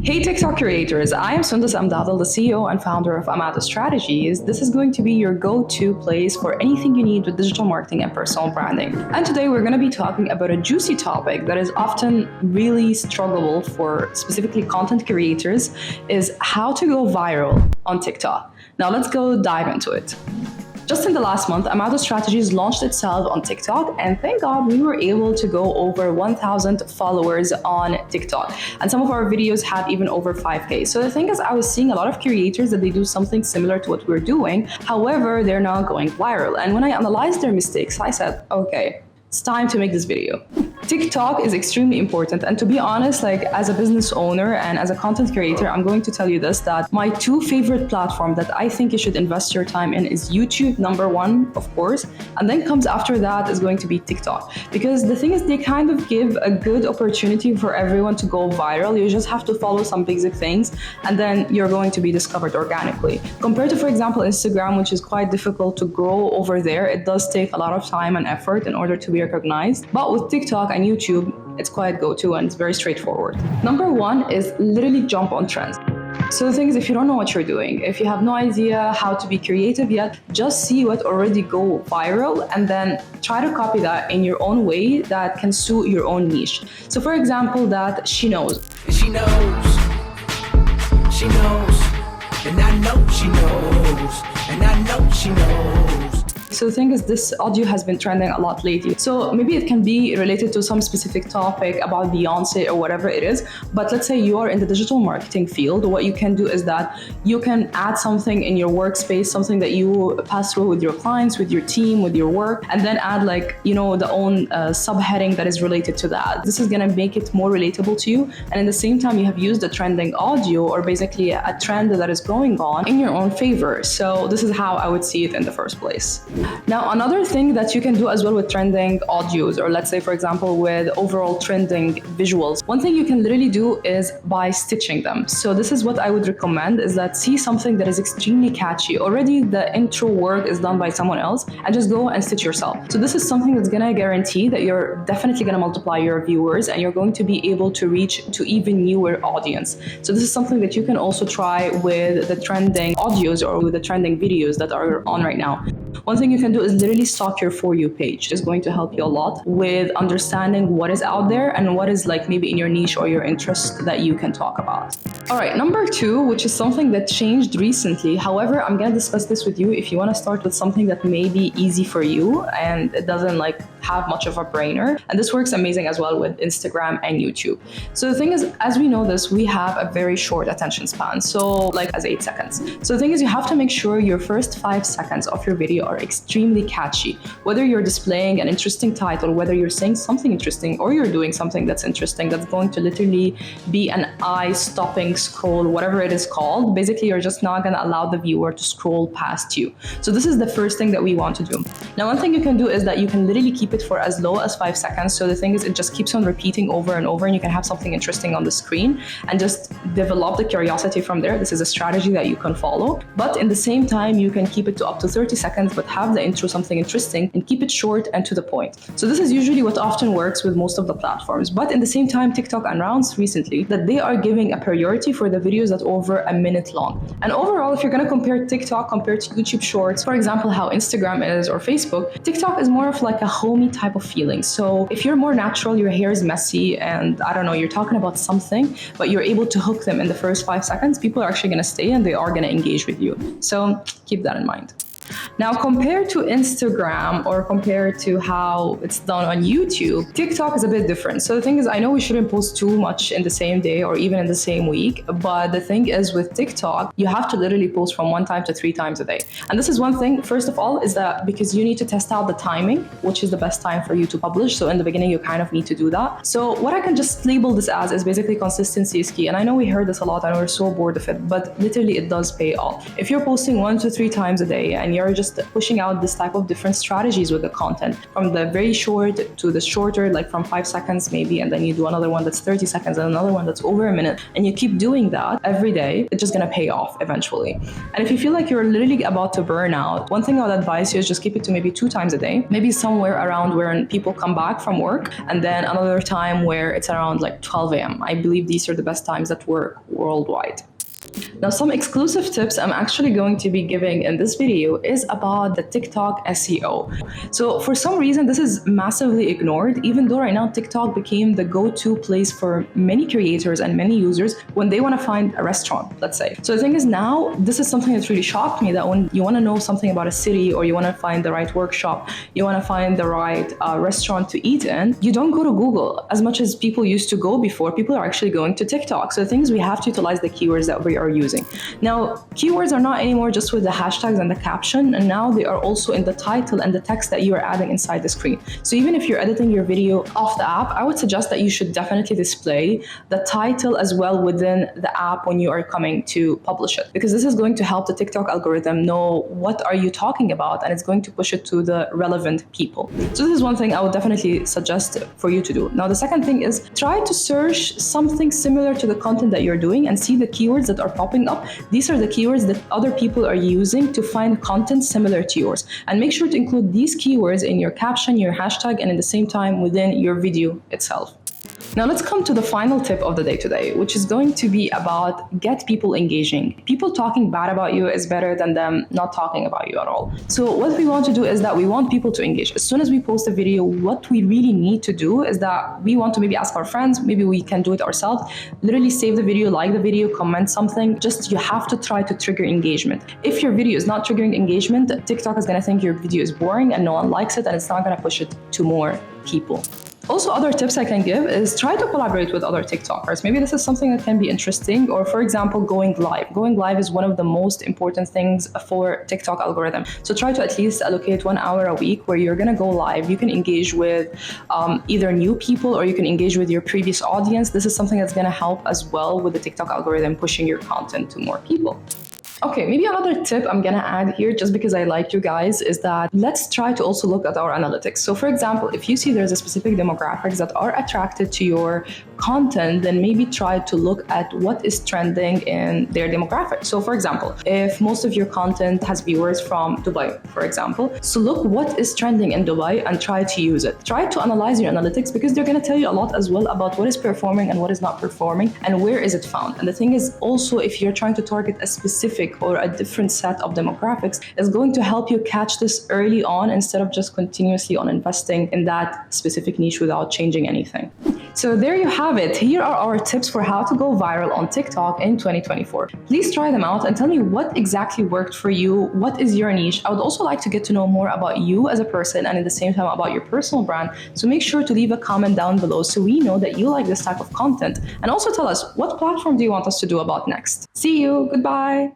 Hey TikTok creators, I am Amados, the CEO and founder of Amados Strategies. This is going to be your go-to place for anything you need with digital marketing and personal branding. And today we're going to be talking about a juicy topic that is often really struggleable for specifically content creators, is how to go viral on TikTok. Now let's go dive into it. Just in the last month, Amados Strategies launched itself on TikTok, and thank God we were able to go over 1,000 followers on TikTok. And some of our videos had even over 5K. So the thing is, I was seeing a lot of creators that they do something similar to what we're doing. However, they're not going viral. And when I analyzed their mistakes, I said, okay, it's time to make this video. TikTok is extremely important, and to be honest, as a business owner and as a content creator, I'm going to tell you this, that my two favorite platforms that I think you should invest your time in is YouTube, number one, of course, and then comes after that is going to be TikTok. Because the thing is, they kind of give a good opportunity for everyone to go viral. You just have to follow some basic things, and then you're going to be discovered organically. Compared to, for example, Instagram, which is quite difficult to grow over there, it does take a lot of time and effort in order to be recognized. But with TikTok and YouTube, it's quite go-to and it's very straightforward. Number one is literally jump on trends. So the thing is, if you don't know what you're doing, if you have no idea how to be creative yet, just see what already go viral and then try to copy that in your own way that can suit your own niche. So for example, that she knows. She knows, and I know she knows, and I know she knows. So the thing is, this audio has been trending a lot lately. So maybe it can be related to some specific topic about Beyonce or whatever it is. But let's say you are in the digital marketing field. What you can do is that you can add something in your workspace, something that you pass through with your clients, with your team, with your work, and then add the own subheading that is related to that. This is gonna make it more relatable to you. And in the same time, you have used the trending audio, or basically a trend that is going on, in your own favor. So this is how I would see it in the first place. Now, another thing that you can do as well with trending audios, or let's say, for example, with overall trending visuals, one thing you can literally do is by stitching them. So this is what I would recommend, is that see something that is extremely catchy. Already the intro work is done by someone else, and just go and stitch yourself. So this is something that's gonna guarantee that you're definitely gonna multiply your viewers, and you're going to be able to reach to even newer audience. So this is something that you can also try with the trending audios or with the trending videos that are on right now. One thing you can do is literally stalk your For You page. It's going to help you a lot with understanding what is out there and what is maybe in your niche or your interest that you can talk about. All right, number two, which is something that changed recently. However, I'm going to discuss this with you if you want to start with something that may be easy for you and it doesn't have much of a brainer. And this works amazing as well with Instagram and YouTube. So the thing is, as we know this, we have a very short attention span. So as 8 seconds. So the thing is, you have to make sure your first 5 seconds of your video are extremely catchy. Whether you're displaying an interesting title, whether you're saying something interesting, or you're doing something that's interesting, that's going to literally be an eye-stopping scroll, whatever it is called. Basically, you're just not going to allow the viewer to scroll past you. So this is the first thing that we want to do. Now, one thing you can do is that you can literally keep it for as low as 5 seconds. So the thing is, it just keeps on repeating over and over, and you can have something interesting on the screen and just develop the curiosity from there. This is a strategy that you can follow. But in the same time, you can keep it to up to 30 seconds, but have the intro something interesting and keep it short and to the point. So this is usually what often works with most of the platforms. But in the same time, TikTok announced recently that they are giving a priority for the videos that are over a minute long. And overall, if you're going to compare TikTok compared to YouTube Shorts, for example, how Instagram is or Facebook, TikTok is more of a homey type of feeling. So if you're more natural, your hair is messy, and I don't know, you're talking about something, but you're able to hook them in the first 5 seconds, people are actually going to stay and they are going to engage with you. So keep that in mind. Now, compared to Instagram or compared to how it's done on YouTube, TikTok is a bit different. So the thing is, I know we shouldn't post too much in the same day or even in the same week, but the thing is with TikTok, you have to literally post from 1 time to 3 times a day. And this is one thing, first of all, is that because you need to test out the timing, which is the best time for you to publish. So in the beginning, you kind of need to do that. So what I can just label this as is basically consistency is key. And I know we heard this a lot and we're so bored of it, but literally it does pay off. If you're posting 1 to 3 times a day and you're just pushing out this type of different strategies with the content, from the very short to the shorter, like from 5 seconds maybe, and then you do another one that's 30 seconds and another one that's over a minute, and you keep doing that every day, it's just gonna pay off eventually. And if you feel like you're literally about to burn out, one thing I would advise you is just keep it to maybe 2 times a day, maybe somewhere around when people come back from work, and then another time where it's around like 12 a.m. I believe these are the best times that work worldwide. Now, some exclusive tips I'm actually going to be giving in this video is about the TikTok SEO. So for some reason, this is massively ignored, even though right now TikTok became the go-to place for many creators and many users when they want to find a restaurant, let's say. So the thing is, now this is something that's really shocked me, that when you want to know something about a city, or you want to find the right workshop, you want to find the right restaurant to eat in, you don't go to Google as much as people used to go before. People are actually going to TikTok. So the thing is, we have to utilize the keywords that we are using. Now, keywords are not anymore just with the hashtags and the caption, and now they are also in the title and the text that you are adding inside the screen. So even if you're editing your video off the app, I would suggest that you should definitely display the title as well within the app when you are coming to publish it, because this is going to help the TikTok algorithm know what are you talking about, and it's going to push it to the relevant people. So this is one thing I would definitely suggest for you to do. Now, the second thing is try to search something similar to the content that you're doing and see the keywords that are popping up. These are the keywords that other people are using to find content similar to yours, and make sure to include these keywords in your caption, your hashtag, and at the same time within your video itself. Now let's come to the final tip of the day today, which is going to be about get people engaging. People talking bad about you is better than them not talking about you at all. So what we want to do is that we want people to engage. As soon as we post a video, what we really need to do is that we want to maybe ask our friends, maybe we can do it ourselves, literally save the video, like the video, comment something. Just you have to try to trigger engagement. If your video is not triggering engagement, TikTok is going to think your video is boring and no one likes it, and it's not going to push it to more people. Also, other tips I can give is try to collaborate with other TikTokers. Maybe this is something that can be interesting. Or for example, going live. Going live is one of the most important things for TikTok algorithm. So try to at least allocate 1 hour a week where you're going to go live. You can engage with either new people, or you can engage with your previous audience. This is something that's going to help as well with the TikTok algorithm pushing your content to more people. Okay, maybe another tip I'm gonna add here, just because I like you guys, is that let's try to also look at our analytics. So for example, if you see there's a specific demographics that are attracted to your content, then maybe try to look at what is trending in their demographics. So for example, if most of your content has viewers from Dubai, for example, so look what is trending in Dubai and try to use it. Try to analyze your analytics, because they're gonna tell you a lot as well about what is performing and what is not performing and where is it found. And the thing is also, if you're trying to target a specific or a different set of demographics, is going to help you catch this early on instead of just continuously on investing in that specific niche without changing anything. So there you have it. Here are our tips for how to go viral on TikTok in 2024. Please try them out and tell me what exactly worked for you. What is your niche? I would also like to get to know more about you as a person, and at the same time about your personal brand. So make sure to leave a comment down below so we know that you like this type of content. And also tell us, what platform do you want us to do about next? See you. Goodbye.